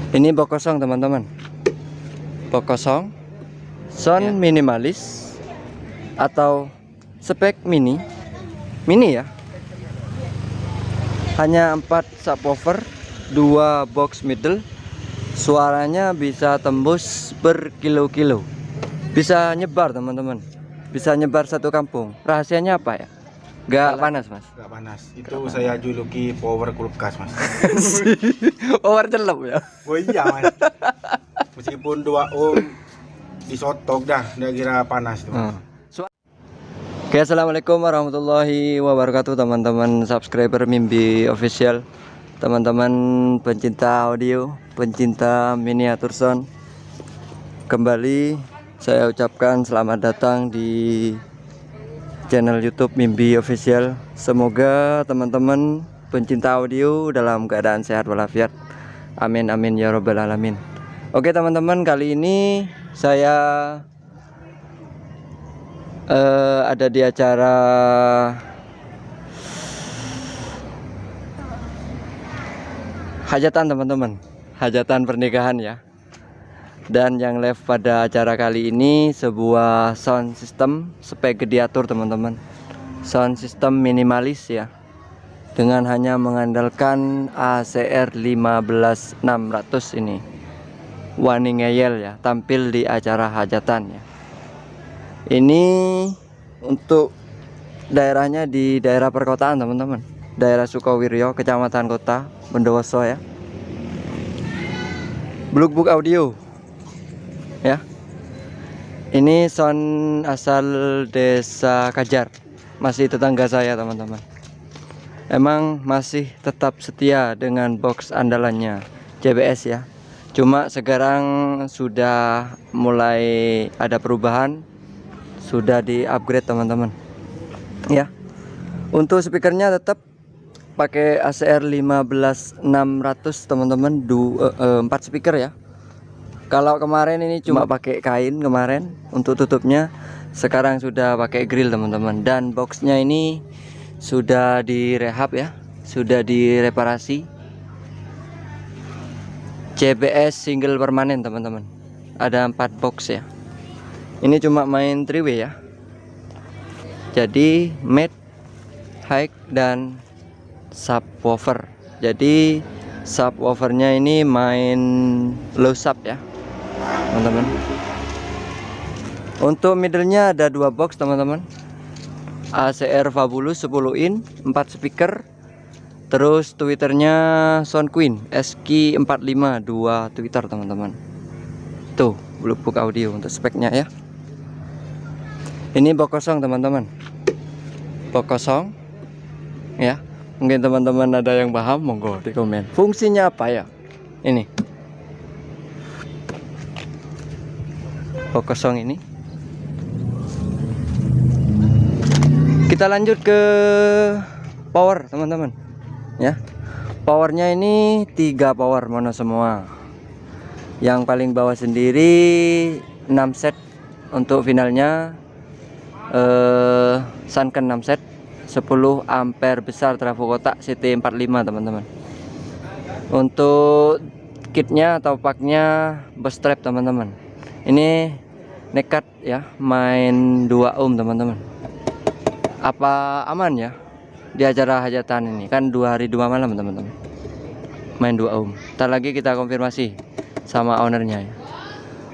Ini box kosong teman-teman, box kosong, sound minimalis atau spek mini ya. Hanya 4 subwoofer, 2 box middle. Suaranya bisa tembus berkilo-kilo, bisa nyebar teman-teman, bisa nyebar satu kampung. Rahasianya apa ya? Gak panas mas? Gak panas. Itu saya juluki power kulkas mas. Power celep ya? Oh iya mas. Meskipun 2 ohm disotok dah, dia kira panas tuh. Oke, assalamualaikum warahmatullahi wabarakatuh teman-teman subscriber Mimbi Official, teman-teman pencinta audio, pencinta miniatur sound. Kembali saya ucapkan selamat datang di channel YouTube Mimbi Official. Semoga teman-teman pencinta audio dalam keadaan sehat walafiat. Amin amin ya robbal alamin. Oke teman-teman, kali ini saya ada di acara hajatan teman-teman, hajatan pernikahan ya. Dan yang live pada acara kali ini sebuah sound system spek diatur teman-teman, sound system minimalis ya, dengan hanya mengandalkan ACR 15600 ini Wani ngeyel ya, tampil di acara hajatan ya. Ini untuk daerahnya di daerah perkotaan teman-teman, daerah Sukawiryo, Kecamatan Kota Bondowoso ya. Blue Audio ya. Ini sound asal desa Kajar, masih tetangga saya teman-teman. Emang masih tetap setia dengan box andalannya JBS ya. Cuma sekarang sudah mulai ada perubahan, sudah di upgrade teman-teman ya. Untuk speakernya tetap pakai ACR 15600 teman-teman, 4 speaker ya. Kalau kemarin ini cuma pakai kain kemarin untuk tutupnya, sekarang sudah pakai grill teman-teman. Dan boxnya ini sudah direhab ya, sudah direparasi. CBS single permanen teman-teman. Ada 4 box ya. Ini cuma main 3-way ya. Jadi mid, high dan subwoofer. Jadi subwoofernya ini main low sub ya teman-teman. Untuk middlenya ada 2 box teman-teman, ACR Fabulous 10 in, 4 speaker. Terus tweeternya Sound Queen SQ45 2 tweeter teman-teman. Tuh Blue Audio untuk speknya ya. Ini box kosong teman-teman, box kosong ya. Mungkin teman-teman ada yang paham, monggo di komen. Fungsinya apa ya? Ini box kosong ini. Kita lanjut ke power teman-teman ya. Powernya ini 3 power mono semua. Yang paling bawah sendiri 6 set. Untuk finalnya Sunken 6 set 10 ampere besar trafo kotak CT45 teman-teman. Untuk kitnya atau paknya bus strap teman-teman. Ini nekat ya, main 2 ohm teman-teman. Apa aman ya di acara hajatan ini? Kan 2 hari 2 malam teman-teman, main 2 ohm. Ntar lagi kita konfirmasi sama ownernya ya.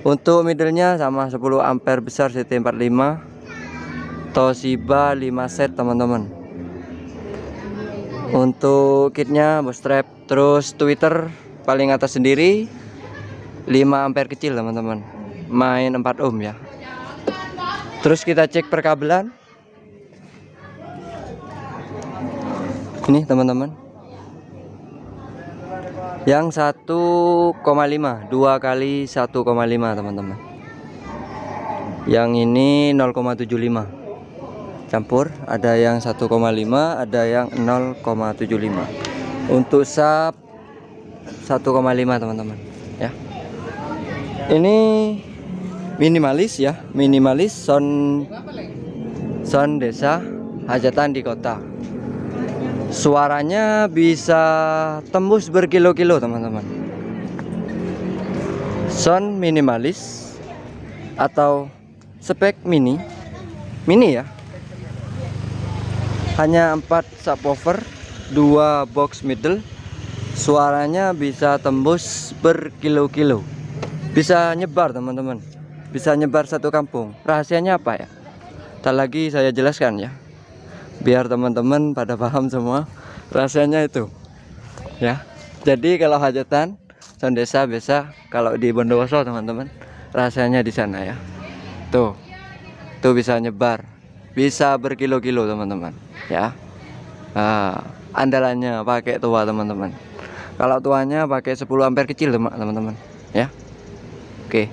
Untuk middlenya sama 10 ampere besar CT45 Toshiba 5 set teman-teman. Untuk kitnya bus strap, terus tweeter paling atas sendiri 5 ampere kecil teman-teman, main 4 ohm ya. Terus kita cek perkabelan ini teman-teman. Yang 1,5 2 kali 1,5 teman-teman. Yang ini 0,75 campur, ada yang 1,5, ada yang 0,75. Untuk sub 1,5 teman-teman ya. Ini minimalis ya, minimalis sound desa hajatan di kota. Suaranya bisa tembus berkilo-kilo teman-teman. Sound minimalis atau spek mini ya. Hanya 4 subwoofer, 2 box middle. Suaranya bisa tembus berkilo-kilo. Bisa nyebar teman-teman. Bisa nyebar satu kampung. Rahasianya apa ya? Tak lagi saya jelaskan ya. Biar teman-teman pada paham semua. Rahasianya itu. Ya. Jadi kalau hajatan sound desa biasa kalau di Bondowoso teman-teman, rahasianya di sana ya. Tuh bisa nyebar, bisa berkilo-kilo teman-teman ya. Andalannya pakai tua teman-teman. Kalau tuanya pakai 10 ampere kecil teman-teman ya. Oke,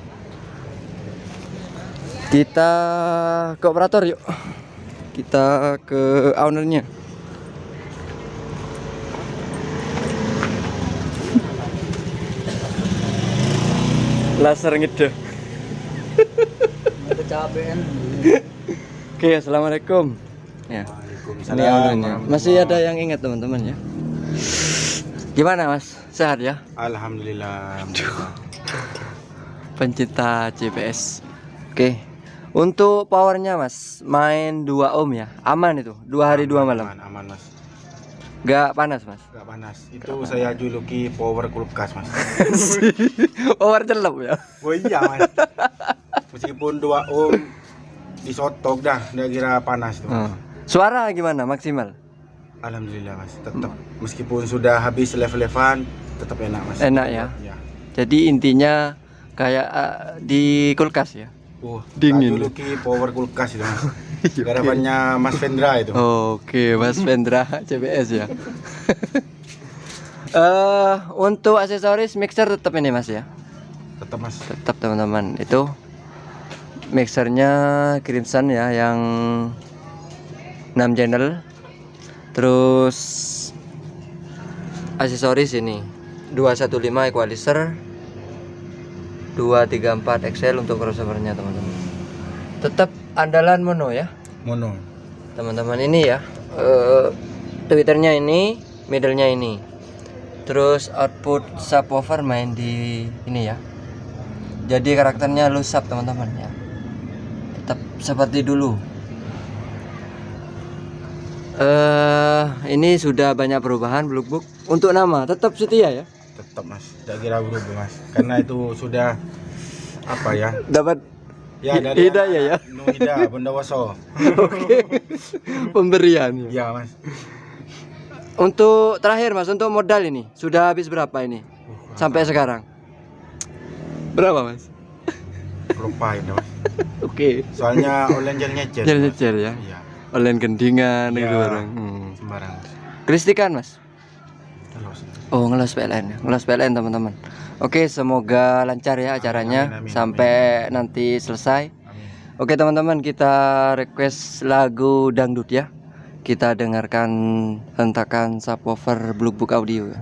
kita ke operator yuk. Kita ke ownernya. Laser ngide. Oke, assalamualaikum. Ya, ini ownernya. Masih ada yang ingat teman-teman ya? Gimana mas? Sehat ya? Alhamdulillah. Pencinta GPS. Oke. Untuk powernya mas, main 2 ohm ya? Aman itu? 2 hari 2 malam? Aman mas. Gak panas mas? Gak panas. Itu saya juluki power kulkas mas. Power celup ya? Oh iya mas. Meskipun 2 ohm disotok dah, nggak kira panas tuh. Suara gimana maksimal? Alhamdulillah mas, tetap meskipun sudah habis level-levelan tetap enak mas. Enak ya? Ya. Jadi intinya kayak di kulkas ya? Dingin. Juluki power kulkas itu mas. Garapannya Mas Vendra itu. Oke, Mas Vendra CBS ya. Untuk aksesoris mixer tetap ini mas ya? Tetap mas. Tetap teman-teman. Itu mixernya Crimson ya, yang 6 channel. Terus aksesoris ini 215 equalizer, 234 XL untuk crossovernya teman-teman. Tetap andalan mono ya. Mono. Teman-teman ini ya. Twitternya ini, middle-nya ini. Terus output subwoofer main di ini ya. Jadi karakternya low sub teman-teman ya. Tetap seperti dulu. Ini sudah banyak perubahan Blue Book. Untuk nama tetap setia ya? Tetap mas, tidak kira berubah mas. Karena itu sudah apa ya? Dapat ya dari hidayah ya. Nuhida Bondowoso. Oke. Pemberian. Ya mas. Untuk terakhir mas, untuk modal ini sudah habis berapa ini? Sampai sekarang. Berapa mas? Lupa itu mas. Oke. Soalnya online nyecel. Nyecel ya. Iya. Online gendingan Iya. itu barang. Sembarang. Kelistikan mas. Terus. Oh, ngelos PLN ya. Ngelos PLN teman-teman. Oke, semoga lancar ya acaranya. Amin, amin, sampai nanti selesai. Amin. Oke teman-teman, kita request lagu dangdut ya. Kita dengarkan hentakan subwoofer Blue Book Audio ya.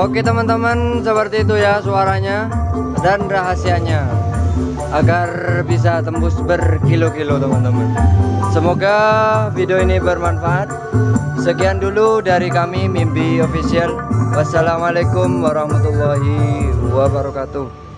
Oke teman-teman, seperti itu ya suaranya dan rahasianya agar bisa tembus berkilo-kilo teman-teman. Semoga video ini bermanfaat. Sekian dulu dari kami Mimbi Official. Wassalamualaikum warahmatullahi wabarakatuh.